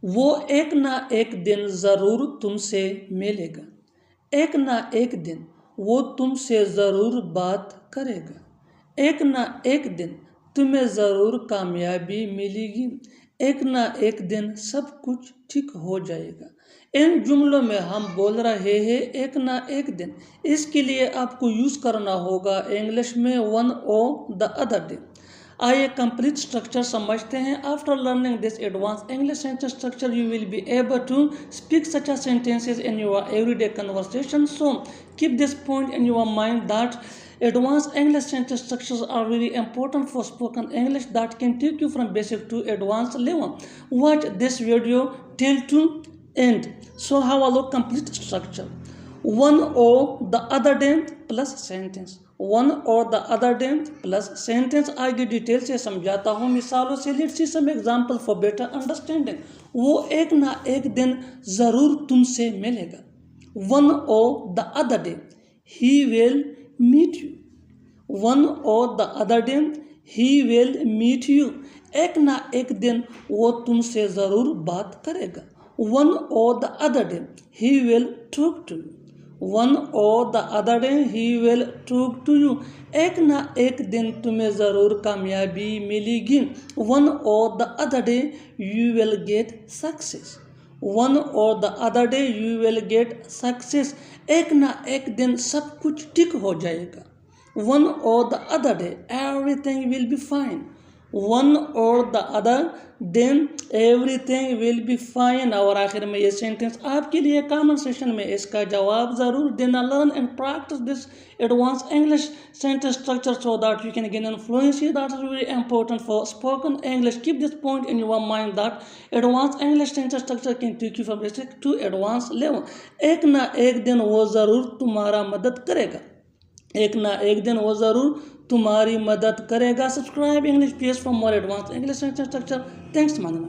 वो एक ना एक दिन ज़रूर तुमसे मिलेगा। एक ना एक दिन वो तुमसे ज़रूर बात करेगा। एक ना एक दिन तुम्हें ज़रूर कामयाबी मिलेगी। एक ना एक दिन सब कुछ ठीक हो जाएगा। इन जुमलों में हम बोल रहे हैं एक ना एक दिन। इसके लिए आपको यूज़ करना होगा इंग्लिश में वन और द अदर डे। आइए कंप्लीट स्ट्रक्चर समझते हैं। After learning this advance English sentence structure you will be able to speak such as sentences in your everyday conversation. So keep this point in your mind that advanced English sentence structures are really important for spoken English that can take you from basic to advanced level. Watch this video till to end. So have a look complete structure. One or the other day plus sentence. One और the other day plus sentence. आगे detail से समझाता हूँ मिसालों से। Let's see some example for better understanding. वो एक ना एक दिन ज़रूर तुमसे मिलेगा। वन और the other day he will meet you. One और the other day he will meet you. एक ना एक दिन वो तुमसे ज़रूर बात करेगा। वन और the other day he will talk to you. One और the other day he will talk to you. एक ना एक दिन तुम्हें ज़रूर कामयाबी मिलेगी। वन और the other day you will get success. One और the other day you will get success. एक ना एक दिन सब कुछ ठीक हो जाएगा। वन और the other day everything will be fine. One और the other then everything will be fine. और आखिर में ये सेंटेंस आपके लिए कमेंट सेशन में इसका जवाब ज़रूर देना। Learn and practice this advance English sentence structure so that you can gain fluency. That is really important for spoken English. Keep this point in your mind that advanced English sentence structure can take you from basic to advanced level. एक ना एक दिन वो ज़रूर तुम्हारा मदद करेगा। एक ना एक दिन वो ज़रूर तुम्हारी मदद करेगा। Subscribe English page for more advance English sentence structure. Thanks मानना।